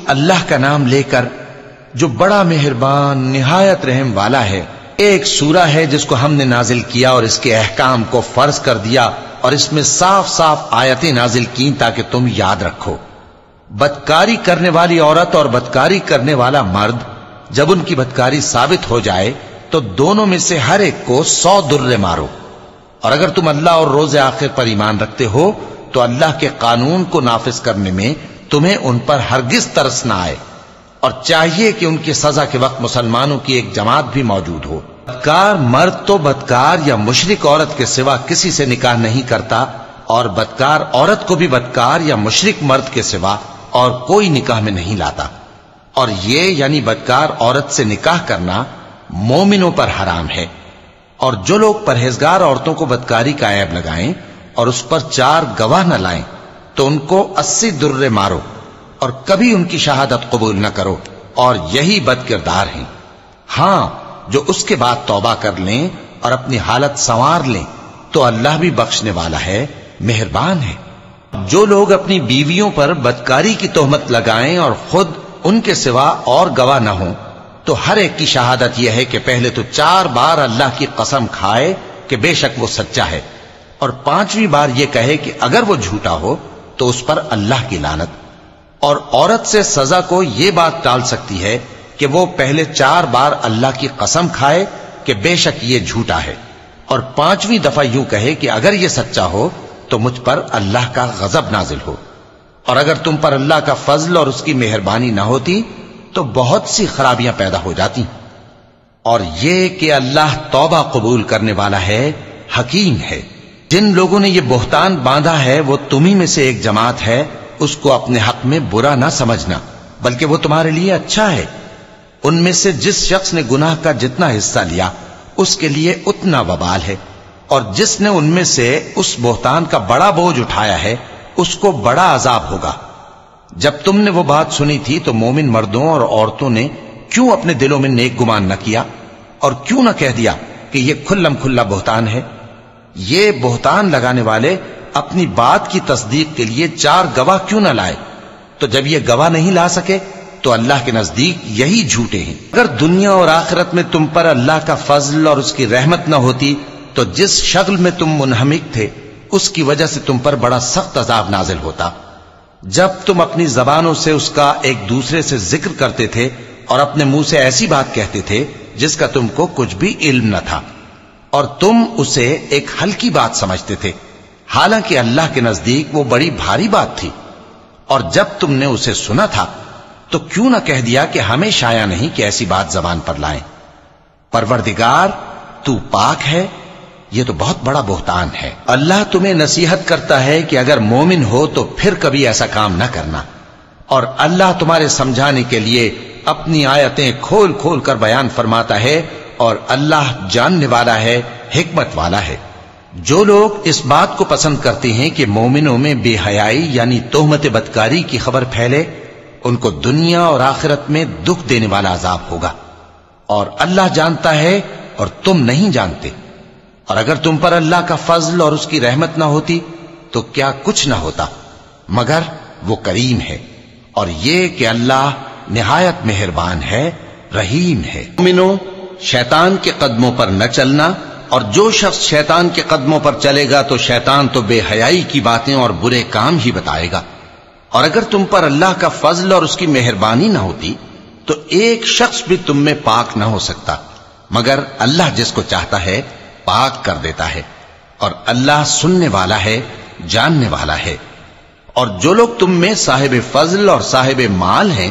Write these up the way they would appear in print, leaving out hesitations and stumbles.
اللہ کا نام لے کر جو بڑا مہربان نہایت رحم والا ہے۔ ایک سورہ ہے جس کو ہم نے نازل کیا اور اس کے احکام کو فرض کر دیا اور اس میں صاف صاف آیتیں نازل کی تاکہ تم یاد رکھو۔ بدکاری کرنے والی عورت اور بدکاری کرنے والا مرد جب ان کی بدکاری ثابت ہو جائے تو دونوں میں سے ہر ایک کو 100 درے مارو، اور اگر تم اللہ اور روز آخر پر ایمان رکھتے ہو تو اللہ کے قانون کو نافذ کرنے میں تمہیں ان پر ہرگز ترس نہ آئے، اور چاہیے کہ ان کی سزا کے وقت مسلمانوں کی ایک جماعت بھی موجود ہو۔ بدکار مرد تو بدکار یا مشرک عورت کے سوا کسی سے نکاح نہیں کرتا، اور بدکار عورت کو بھی بدکار یا مشرک مرد کے سوا اور کوئی نکاح میں نہیں لاتا، اور یہ یعنی بدکار عورت سے نکاح کرنا مومنوں پر حرام ہے۔ اور جو لوگ پرہیزگار عورتوں کو بدکاری کا عیب لگائیں اور اس پر 4 گواہ نہ لائیں تو ان کو 80 درے مارو، اور کبھی ان کی شہادت قبول نہ کرو، اور یہی بد کردار ہیں۔ ہاں، جو اس کے بعد توبہ کر لیں اور اپنی حالت سنوار لیں تو اللہ بھی بخشنے والا ہے، مہربان ہے۔ جو لوگ اپنی بیویوں پر بدکاری کی تہمت لگائیں اور خود ان کے سوا اور گواہ نہ ہوں تو ہر ایک کی شہادت یہ ہے کہ پہلے تو 4 بار اللہ کی قسم کھائے کہ بے شک وہ سچا ہے، اور 5ویں بار یہ کہے کہ اگر وہ جھوٹا ہو تو اس پر اللہ کی لعنت۔ اور عورت سے سزا کو یہ بات ٹال سکتی ہے کہ وہ پہلے 4 بار اللہ کی قسم کھائے کہ بے شک یہ جھوٹا ہے، اور 5ویں دفعہ یوں کہے کہ اگر یہ سچا ہو تو مجھ پر اللہ کا غضب نازل ہو۔ اور اگر تم پر اللہ کا فضل اور اس کی مہربانی نہ ہوتی تو بہت سی خرابیاں پیدا ہو جاتی۔ اور یہ کہ اللہ توبہ قبول کرنے والا ہے، حکیم ہے۔ جن لوگوں نے یہ بہتان باندھا ہے وہ تمہیں میں سے ایک جماعت ہے، اس کو اپنے حق میں برا نہ سمجھنا، بلکہ وہ تمہارے لیے اچھا ہے۔ ان میں سے جس شخص نے گناہ کا جتنا حصہ لیا اس کے لیے اتنا وبال ہے، اور جس نے ان میں سے اس بہتان کا بڑا بوجھ اٹھایا ہے اس کو بڑا عذاب ہوگا۔ جب تم نے وہ بات سنی تھی تو مومن مردوں اور عورتوں نے کیوں اپنے دلوں میں نیک گمان نہ کیا، اور کیوں نہ کہہ دیا کہ یہ کھلم کھلا بہتان ہے؟ یہ بہتان لگانے والے اپنی بات کی تصدیق کے لیے 4 گواہ کیوں نہ لائے؟ تو جب یہ گواہ نہیں لا سکے تو اللہ کے نزدیک یہی جھوٹے ہیں۔ اگر دنیا اور آخرت میں تم پر اللہ کا فضل اور اس کی رحمت نہ ہوتی تو جس شغل میں تم منہمک تھے اس کی وجہ سے تم پر بڑا سخت عذاب نازل ہوتا۔ جب تم اپنی زبانوں سے اس کا ایک دوسرے سے ذکر کرتے تھے اور اپنے منہ سے ایسی بات کہتے تھے جس کا تم کو کچھ بھی علم نہ تھا، اور تم اسے ایک ہلکی بات سمجھتے تھے، حالانکہ اللہ کے نزدیک وہ بڑی بھاری بات تھی۔ اور جب تم نے اسے سنا تھا تو کیوں نہ کہہ دیا کہ ہمیں شایع نہیں کہ ایسی بات زبان پر لائیں؟ پروردگار تو پاک ہے، یہ تو بہت بڑا بہتان ہے۔ اللہ تمہیں نصیحت کرتا ہے کہ اگر مومن ہو تو پھر کبھی ایسا کام نہ کرنا، اور اللہ تمہارے سمجھانے کے لیے اپنی آیتیں کھول کھول کر بیان فرماتا ہے، اور اللہ جاننے والا ہے، حکمت والا ہے۔ جو لوگ اس بات کو پسند کرتے ہیں کہ مومنوں میں بے حیائی یعنی تہمت بدکاری کی خبر پھیلے، ان کو دنیا اور آخرت میں دکھ دینے والا عذاب ہوگا، اور اللہ جانتا ہے اور تم نہیں جانتے۔ اور اگر تم پر اللہ کا فضل اور اس کی رحمت نہ ہوتی تو کیا کچھ نہ ہوتا، مگر وہ کریم ہے، اور یہ کہ اللہ نہایت مہربان ہے، رحیم ہے۔ مومنوں، شیطان کے قدموں پر نہ چلنا، اور جو شخص شیطان کے قدموں پر چلے گا تو شیطان تو بے حیائی کی باتیں اور برے کام ہی بتائے گا۔ اور اگر تم پر اللہ کا فضل اور اس کی مہربانی نہ ہوتی تو ایک شخص بھی تم میں پاک نہ ہو سکتا، مگر اللہ جس کو چاہتا ہے پاک کر دیتا ہے، اور اللہ سننے والا ہے، جاننے والا ہے۔ اور جو لوگ تم میں صاحب فضل اور صاحب مال ہیں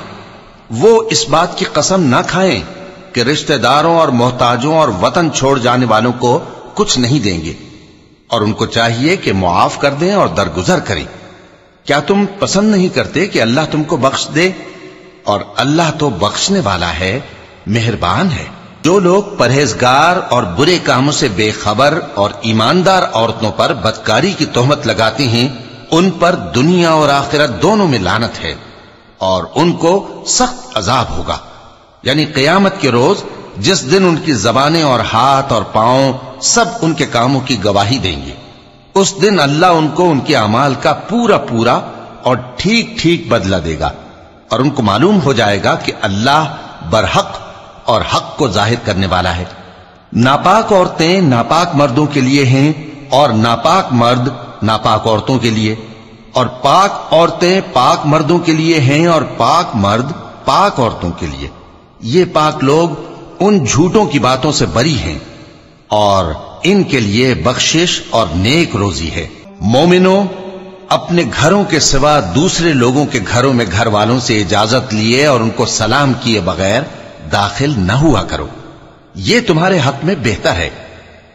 وہ اس بات کی قسم نہ کھائیں کہ رشتہ داروں اور محتاجوں اور وطن چھوڑ جانے والوں کو کچھ نہیں دیں گے، اور ان کو چاہیے کہ معاف کر دیں اور درگزر کریں۔ کیا تم پسند نہیں کرتے کہ اللہ تم کو بخش دے؟ اور اللہ تو بخشنے والا ہے، مہربان ہے۔ جو لوگ پرہیزگار اور برے کاموں سے بے خبر اور ایماندار عورتوں پر بدکاری کی تہمت لگاتے ہیں ان پر دنیا اور آخرت دونوں میں لعنت ہے، اور ان کو سخت عذاب ہوگا، یعنی قیامت کے روز جس دن ان کی زبانیں اور ہاتھ اور پاؤں سب ان کے کاموں کی گواہی دیں گے۔ اس دن اللہ ان کو ان کے اعمال کا پورا پورا اور ٹھیک ٹھیک بدلہ دے گا، اور ان کو معلوم ہو جائے گا کہ اللہ برحق اور حق کو ظاہر کرنے والا ہے۔ ناپاک عورتیں ناپاک مردوں کے لیے ہیں اور ناپاک مرد ناپاک عورتوں کے لیے، اور پاک عورتیں پاک مردوں کے لیے ہیں اور پاک مرد پاک عورتوں کے لیے۔ یہ پاک لوگ ان جھوٹوں کی باتوں سے بری ہیں اور ان کے لیے بخشش اور نیک روزی ہے۔ مومنوں، اپنے گھروں کے سوا دوسرے لوگوں کے گھروں میں گھر والوں سے اجازت لیے اور ان کو سلام کیے بغیر داخل نہ ہوا کرو، یہ تمہارے حق میں بہتر ہے،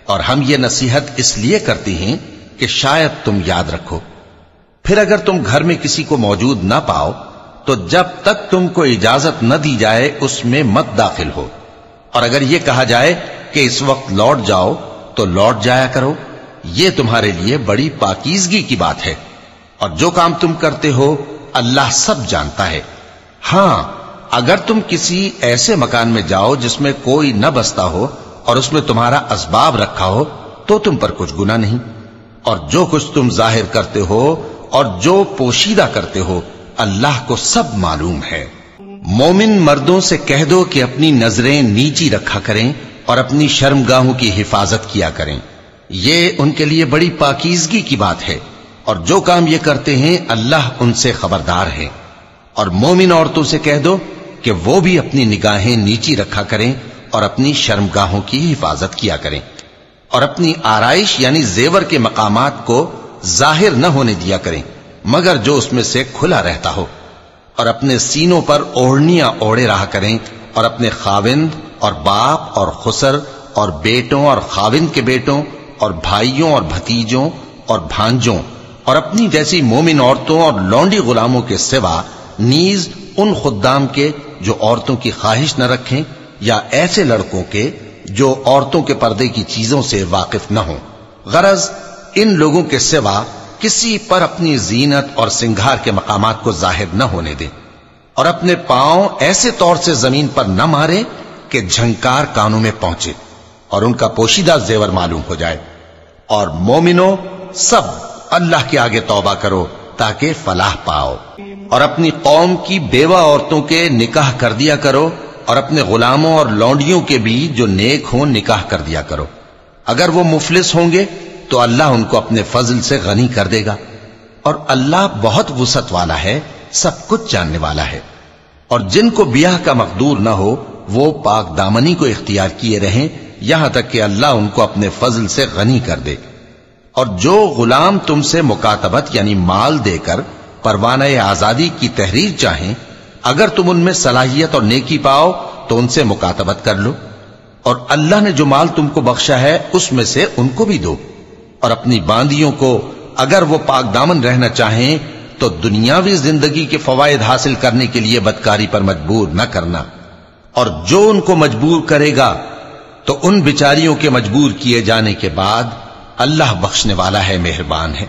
اور ہم یہ نصیحت اس لیے کرتے ہیں کہ شاید تم یاد رکھو۔ پھر اگر تم گھر میں کسی کو موجود نہ پاؤ تو جب تک تم کو اجازت نہ دی جائے اس میں مت داخل ہو، اور اگر یہ کہا جائے کہ اس وقت لوٹ جاؤ تو لوٹ جایا کرو، یہ تمہارے لیے بڑی پاکیزگی کی بات ہے، اور جو کام تم کرتے ہو اللہ سب جانتا ہے۔ ہاں، اگر تم کسی ایسے مکان میں جاؤ جس میں کوئی نہ بستا ہو اور اس میں تمہارا اسباب رکھا ہو تو تم پر کچھ گناہ نہیں، اور جو کچھ تم ظاہر کرتے ہو اور جو پوشیدہ کرتے ہو اللہ کو سب معلوم ہے۔ مومن مردوں سے کہہ دو کہ اپنی نظریں نیچی رکھا کریں اور اپنی شرمگاہوں کی حفاظت کیا کریں، یہ ان کے لیے بڑی پاکیزگی کی بات ہے، اور جو کام یہ کرتے ہیں اللہ ان سے خبردار ہے۔ اور مومن عورتوں سے کہہ دو کہ وہ بھی اپنی نگاہیں نیچی رکھا کریں اور اپنی شرمگاہوں کی حفاظت کیا کریں، اور اپنی آرائش یعنی زیور کے مقامات کو ظاہر نہ ہونے دیا کریں مگر جو اس میں سے کھلا رہتا ہو، اور اپنے سینوں پر اوڑھنیاں اوڑے رہا کریں، اور اپنے خاوند اور باپ اور خسر اور بیٹوں اور خاوند کے بیٹوں اور بھائیوں اور بھتیجوں اور بھانجوں اور اپنی جیسی مومن عورتوں اور لونڈی غلاموں کے سوا نیز ان خدام کے جو عورتوں کی خواہش نہ رکھیں، یا ایسے لڑکوں کے جو عورتوں کے پردے کی چیزوں سے واقف نہ ہوں۔ غرض ان لوگوں کے سوا کسی پر اپنی زینت اور سنگھار کے مقامات کو ظاہر نہ ہونے دیں، اور اپنے پاؤں ایسے طور سے زمین پر نہ مارے کہ جھنکار کانوں میں پہنچے اور ان کا پوشیدہ زیور معلوم ہو جائے۔ اور مومنوں، سب اللہ کے آگے توبہ کرو تاکہ فلاح پاؤ، اور اپنی قوم کی بیوہ عورتوں کے نکاح کر دیا کرو، اور اپنے غلاموں اور لونڈیوں کے بھی جو نیک ہوں نکاح کر دیا کرو۔ اگر وہ مفلس ہوں گے تو اللہ ان کو اپنے فضل سے غنی کر دے گا، اور اللہ بہت وسعت والا ہے، سب کچھ جاننے والا ہے۔ اور جن کو بیاہ کا مقدور نہ ہو وہ پاک دامنی کو اختیار کیے رہیں یہاں تک کہ اللہ ان کو اپنے فضل سے غنی کر دے۔ اور جو غلام تم سے مکاتبت یعنی مال دے کر پروانہ آزادی کی تحریر چاہیں، اگر تم ان میں صلاحیت اور نیکی پاؤ تو ان سے مکاتبت کر لو، اور اللہ نے جو مال تم کو بخشا ہے اس میں سے ان کو بھی دو۔ اور اپنی باندیوں کو اگر وہ پاک دامن رہنا چاہیں تو دنیاوی زندگی کے فوائد حاصل کرنے کے لیے بدکاری پر مجبور نہ کرنا، اور جو ان کو مجبور کرے گا تو ان بیچاریوں کے مجبور کیے جانے کے بعد اللہ بخشنے والا ہے، مہربان ہے۔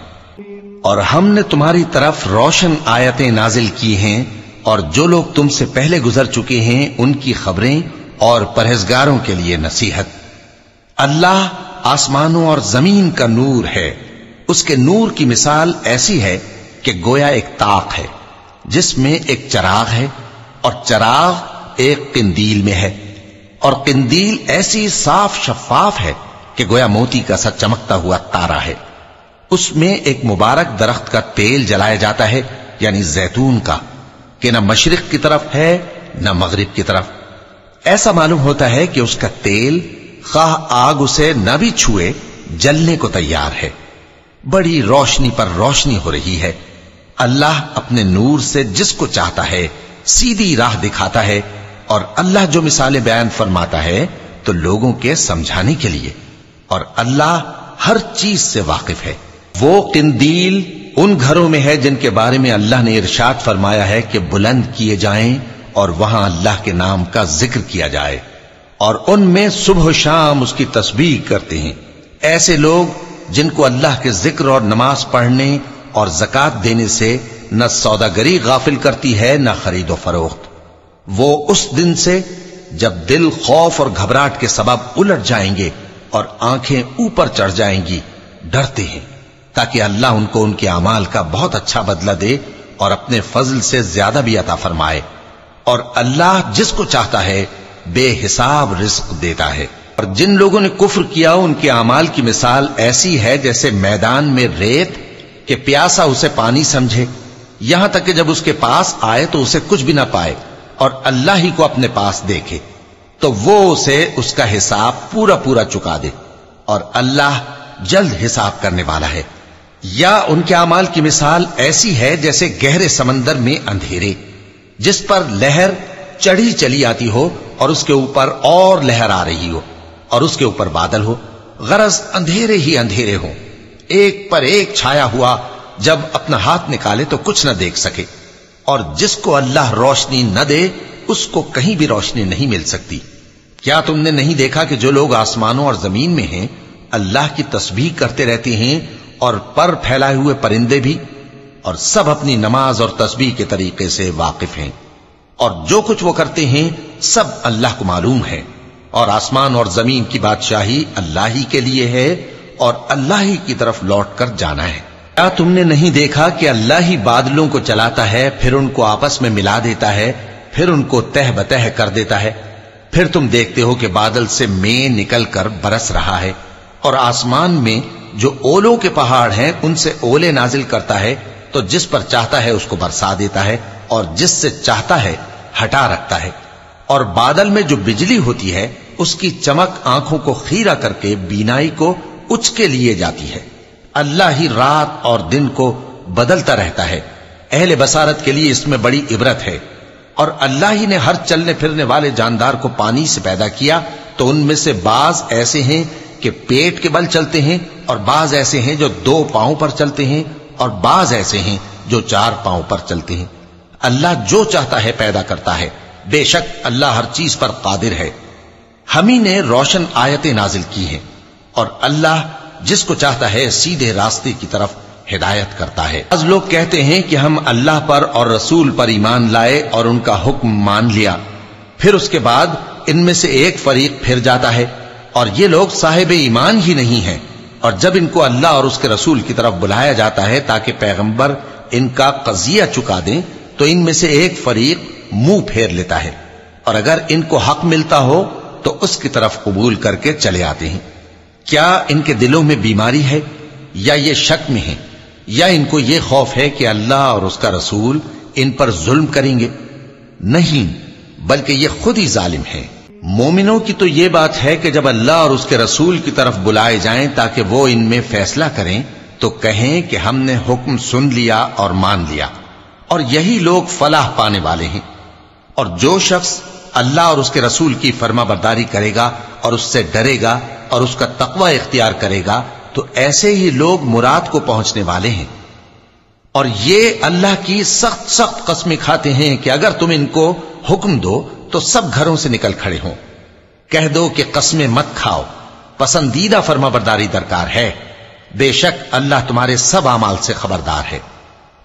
اور ہم نے تمہاری طرف روشن آیتیں نازل کی ہیں، اور جو لوگ تم سے پہلے گزر چکے ہیں ان کی خبریں اور پرہیزگاروں کے لیے نصیحت۔ اللہ آسمانوں اور زمین کا نور ہے، اس کے نور کی مثال ایسی ہے کہ گویا ایک طاق ہے جس میں ایک چراغ ہے، اور چراغ ایک قندیل میں ہے، اور قندیل ایسی صاف شفاف ہے کہ گویا موتی کا سا چمکتا ہوا تارا ہے۔ اس میں ایک مبارک درخت کا تیل جلایا جاتا ہے یعنی زیتون کا، کہ نہ مشرق کی طرف ہے نہ مغرب کی طرف۔ ایسا معلوم ہوتا ہے کہ اس کا تیل خواہ آگ اسے نہ بھی چھوئے جلنے کو تیار ہے۔ بڑی روشنی پر روشنی ہو رہی ہے۔ اللہ اپنے نور سے جس کو چاہتا ہے سیدھی راہ دکھاتا ہے، اور اللہ جو مثالیں بیان فرماتا ہے تو لوگوں کے سمجھانے کے لیے، اور اللہ ہر چیز سے واقف ہے۔ وہ قندیل ان گھروں میں ہے جن کے بارے میں اللہ نے ارشاد فرمایا ہے کہ بلند کیے جائیں اور وہاں اللہ کے نام کا ذکر کیا جائے، اور ان میں صبح و شام اس کی تسبیح کرتے ہیں۔ ایسے لوگ جن کو اللہ کے ذکر اور نماز پڑھنے اور زکوٰۃ دینے سے نہ سوداگری غافل کرتی ہے نہ خرید و فروخت، وہ اس دن سے جب دل خوف اور گھبراہٹ کے سبب الٹ جائیں گے اور آنکھیں اوپر چڑھ جائیں گی ڈرتے ہیں، تاکہ اللہ ان کو ان کے اعمال کا بہت اچھا بدلہ دے اور اپنے فضل سے زیادہ بھی عطا فرمائے، اور اللہ جس کو چاہتا ہے بے حساب رزق دیتا ہے۔ اور جن لوگوں نے کفر کیا ان کے اعمال کی مثال ایسی ہے جیسے میدان میں ریت کہ پیاسا اسے پانی سمجھے، یہاں تک کہ جب اس کے پاس آئے تو اسے کچھ بھی نہ پائے، اور اللہ ہی کو اپنے پاس دیکھے تو وہ اسے اس کا حساب پورا پورا چکا دے، اور اللہ جلد حساب کرنے والا ہے۔ یا ان کے اعمال کی مثال ایسی ہے جیسے گہرے سمندر میں اندھیرے جس پر لہر چڑھی چلی آتی ہو اور اس کے اوپر اور لہر آ رہی ہو اور اس کے اوپر بادل ہو، غرض اندھیرے ہی اندھیرے ہوں، ایک پر ایک چھایا ہوا، جب اپنا ہاتھ نکالے تو کچھ نہ دیکھ سکے، اور جس کو اللہ روشنی نہ دے اس کو کہیں بھی روشنی نہیں مل سکتی۔ کیا تم نے نہیں دیکھا کہ جو لوگ آسمانوں اور زمین میں ہیں اللہ کی تسبیح کرتے رہتے ہیں، اور پر پھیلائے ہوئے پرندے بھی، اور سب اپنی نماز اور تسبیح کے طریقے سے واقف ہیں، اور جو کچھ وہ کرتے ہیں سب اللہ کو معلوم ہے، اور آسمان اور زمین کی بادشاہی اللہ ہی کے لیے ہے، اور اللہ ہی کی طرف لوٹ کر جانا ہے۔ کیا تم نے نہیں دیکھا کہ اللہ ہی بادلوں کو چلاتا ہے، پھر ان کو آپس میں ملا دیتا ہے، پھر ان کو تہ بتہ کر دیتا ہے، پھر تم دیکھتے ہو کہ بادل سے مے نکل کر برس رہا ہے، اور آسمان میں جو اولوں کے پہاڑ ہیں ان سے اولے نازل کرتا ہے، تو جس پر چاہتا ہے اس کو برسا دیتا ہے، اور جس سے چاہتا ہے ہٹا رکھتا ہے۔ اور بادل میں جو بجلی ہوتی ہے اس کی چمک آنکھوں کو خیرہ کر کے بینائی کو اچ کے لیے جاتی ہے۔ اللہ ہی رات اور دن کو بدلتا رہتا ہے، اہل بصارت کے لیے اس میں بڑی عبرت ہے۔ اور اللہ ہی نے ہر چلنے پھرنے والے جاندار کو پانی سے پیدا کیا، تو ان میں سے بعض ایسے ہیں کہ پیٹ کے بل چلتے ہیں، اور بعض ایسے ہیں جو 2 پاؤں پر چلتے ہیں، اور بعض ایسے ہیں جو 4 پاؤں پر چلتے ہیں۔ اللہ جو چاہتا ہے پیدا کرتا ہے، بے شک اللہ ہر چیز پر قادر ہے۔ ہم ہی نے روشن آیتیں نازل کی ہیں، اور اللہ جس کو چاہتا ہے سیدھے راستے کی طرف ہدایت کرتا ہے۔ بعض لوگ کہتے ہیں کہ ہم اللہ پر اور رسول پر ایمان لائے اور ان کا حکم مان لیا، پھر اس کے بعد ان میں سے ایک فریق پھر جاتا ہے، اور یہ لوگ صاحب ایمان ہی نہیں ہیں، اور جب ان کو اللہ اور اس کے رسول کی طرف بلایا جاتا ہے تاکہ پیغمبر ان کا قضیہ چکا دیں تو ان میں سے ایک فریق منہ پھیر لیتا ہے، اور اگر ان کو حق ملتا ہو تو اس کی طرف قبول کر کے چلے آتے ہیں۔ کیا ان کے دلوں میں بیماری ہے، یا یہ شک میں ہیں، یا ان کو یہ خوف ہے کہ اللہ اور اس کا رسول ان پر ظلم کریں گے؟ نہیں، بلکہ یہ خود ہی ظالم ہیں۔ مومنوں کی تو یہ بات ہے کہ جب اللہ اور اس کے رسول کی طرف بلائے جائیں تاکہ وہ ان میں فیصلہ کریں تو کہیں کہ ہم نے حکم سن لیا اور مان لیا، اور یہی لوگ فلاح پانے والے ہیں۔ اور جو شخص اللہ اور اس کے رسول کی فرما برداری کرے گا اور اس سے ڈرے گا اور اس کا تقوی اختیار کرے گا تو ایسے ہی لوگ مراد کو پہنچنے والے ہیں۔ اور یہ اللہ کی سخت سخت قسمیں کھاتے ہیں کہ اگر تم ان کو حکم دو تو سب گھروں سے نکل کھڑے ہوں۔ کہہ دو کہ قسمیں مت کھاؤ، پسندیدہ فرما برداری درکار ہے، بے شک اللہ تمہارے سب اعمال سے خبردار ہے۔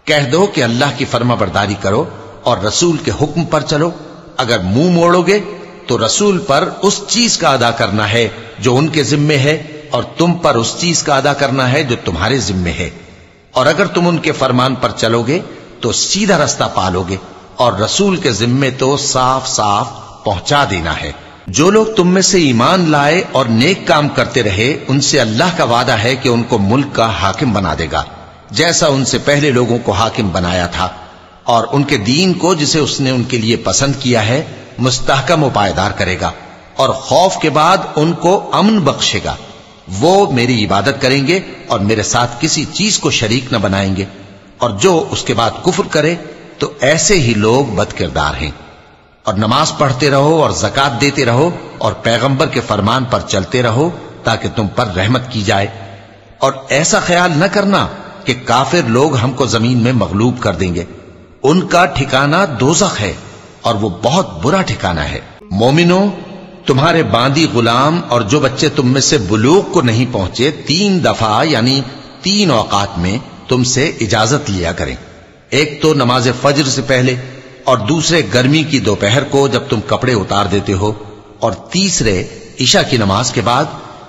کہہ دو کہ اللہ کی فرما برداری کرو اور رسول کے حکم پر چلو، اگر منہ موڑو گے تو رسول پر اس چیز کا ادا کرنا ہے جو ان کے ذمے ہے، اور تم پر اس چیز کا ادا کرنا ہے جو تمہارے ذمے ہے، اور اگر تم ان کے فرمان پر چلو گے تو سیدھا رستہ پالو گے، اور رسول کے ذمے تو صاف صاف پہنچا دینا ہے۔ جو لوگ تم میں سے ایمان لائے اور نیک کام کرتے رہے ان سے اللہ کا وعدہ ہے کہ ان کو ملک کا حاکم بنا دے گا، جیسا ان سے پہلے لوگوں کو حاکم بنایا تھا، اور ان کے دین کو جسے اس نے ان کے لیے پسند کیا ہے مستحکم و پائیدار کرے گا، اور خوف کے بعد ان کو امن بخشے گا۔ وہ میری عبادت کریں گے اور میرے ساتھ کسی چیز کو شریک نہ بنائیں گے، اور جو اس کے بعد کفر کرے تو ایسے ہی لوگ بد کردار ہیں۔ اور نماز پڑھتے رہو اور زکوٰۃ دیتے رہو اور پیغمبر کے فرمان پر چلتے رہو تاکہ تم پر رحمت کی جائے، اور ایسا خیال نہ کرنا کہ کافر لوگ ہم کو زمین میں مغلوب کر دیں گے، ان کا ٹھکانہ دوزخ ہے اور وہ بہت برا ٹھکانہ ہے۔ مومنوں، تمہارے باندی غلام اور جو بچے تم میں سے بلوغ کو نہیں پہنچے 3 دفعہ یعنی 3 اوقات میں تم سے اجازت لیا کریں، ایک تو نماز فجر سے پہلے، اور دوسرے گرمی کی دوپہر کو جب تم کپڑے اتار دیتے ہو، اور تیسرے عشاء کی نماز کے بعد۔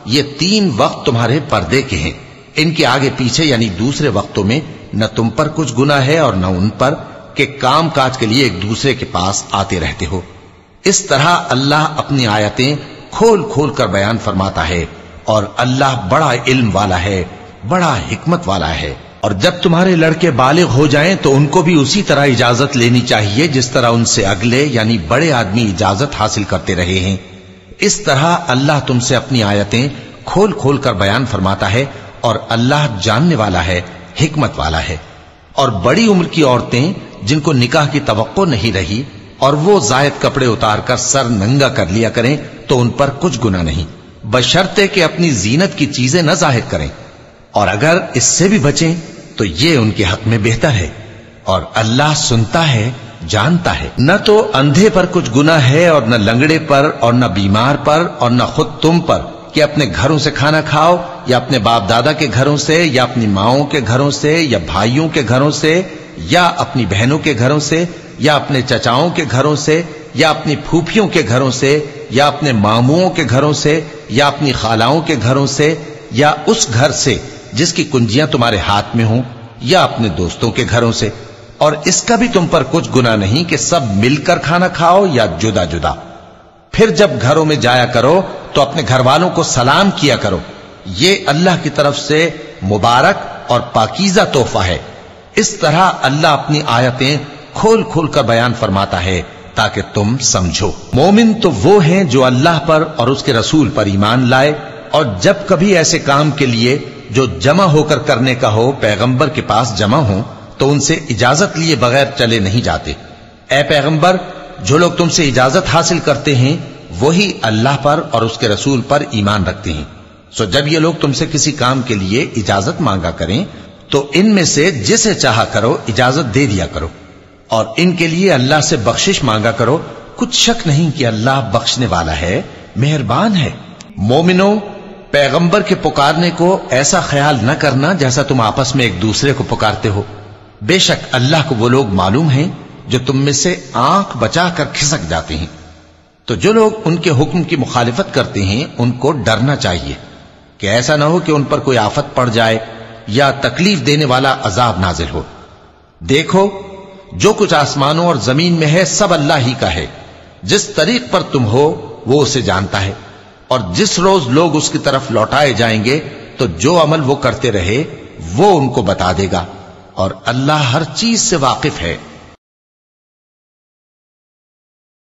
یہ 3 وقت تمہارے پردے کے ہیں، ان کے آگے پیچھے یعنی دوسرے وقتوں میں نہ تم پر کچھ گناہ ہے اور نہ ان پر کہ کام کاج کے لیے ایک دوسرے کے پاس آتے رہتے ہو۔ اس طرح اللہ اپنی آیتیں کھول کھول کر بیان فرماتا ہے، اور اللہ بڑا علم والا ہے، بڑا حکمت والا ہے۔ اور جب تمہارے لڑکے بالغ ہو جائیں تو ان کو بھی اسی طرح اجازت لینی چاہیے جس طرح ان سے اگلے یعنی بڑے آدمی اجازت حاصل کرتے رہے ہیں۔ اس طرح اللہ تم سے اپنی آیتیں کھول کھول کر بیان فرماتا ہے، اور اللہ جاننے والا ہے، حکمت والا ہے۔ اور بڑی عمر کی عورتیں جن کو نکاح کی توقع نہیں رہی اور وہ زائد کپڑے اتار کر سر ننگا کر لیا کریں تو ان پر کچھ گناہ نہیں، بشرطے کہ اپنی زینت کی چیزیں نہ ظاہر کریں، اور اگر اس سے بھی بچیں تو یہ ان کے حق میں بہتر ہے، اور اللہ سنتا ہے، جانتا ہے۔ نہ تو اندھے پر کچھ گناہ ہے اور نہ لنگڑے پر اور نہ بیمار پر اور نہ خود تم پر کہ اپنے گھروں سے کھانا کھاؤ، یا اپنے باپ دادا کے گھروں سے، یا اپنی ماؤں کے گھروں سے، یا بھائیوں کے گھروں سے، یا اپنی بہنوں کے گھروں سے، یا اپنے چچاؤں کے گھروں سے، یا اپنی پھوپھیوں کے گھروں سے، یا اپنے ماموؤں کے گھروں سے، یا اپنی خالاؤں کے گھروں سے، یا اس گھر سے جس کی کنجیاں تمہارے ہاتھ میں ہوں، یا اپنے دوستوں کے گھروں سے۔ اور اس کا بھی تم پر کچھ گناہ نہیں کہ سب مل کر کھانا کھاؤ یا جدا جدا۔ پھر جب گھروں میں جایا کرو تو اپنے گھر والوں کو سلام کیا کرو، یہ اللہ کی طرف سے مبارک اور پاکیزہ تحفہ ہے۔ اس طرح اللہ اپنی آیتیں کھول کھول کر بیان فرماتا ہے تاکہ تم سمجھو۔ مومن تو وہ ہیں جو اللہ پر اور اس کے رسول پر ایمان لائے، اور جب کبھی ایسے کام کے لیے جو جمع ہو کر کرنے کا ہو پیغمبر کے پاس جمع ہوں تو ان سے اجازت لیے بغیر چلے نہیں جاتے۔ اے پیغمبر، جو لوگ تم سے اجازت حاصل کرتے ہیں وہی اللہ پر اور اس کے رسول پر ایمان رکھتے ہیں، سو جب یہ لوگ تم سے کسی کام کے لیے اجازت مانگا کریں تو ان میں سے جسے چاہا کرو اجازت دے دیا کرو، اور ان کے لیے اللہ سے بخشش مانگا کرو، کچھ شک نہیں کہ اللہ بخشنے والا ہے، مہربان ہے۔ مومنو، پیغمبر کے پکارنے کو ایسا خیال نہ کرنا جیسا تم آپس میں ایک دوسرے کو پکارتے ہو، بے شک اللہ کو وہ لوگ معلوم ہیں جو تم میں سے آنکھ بچا کر کھسک جاتے ہیں۔ تو جو لوگ ان کے حکم کی مخالفت کرتے ہیں ان کو ڈرنا چاہیے کہ ایسا نہ ہو کہ ان پر کوئی آفت پڑ جائے یا تکلیف دینے والا عذاب نازل ہو۔ دیکھو، جو کچھ آسمانوں اور زمین میں ہے سب اللہ ہی کا ہے، جس طریق پر تم ہو وہ اسے جانتا ہے، اور جس روز لوگ اس کی طرف لوٹائے جائیں گے تو جو عمل وہ کرتے رہے وہ ان کو بتا دے گا، اور اللہ ہر چیز سے واقف ہے۔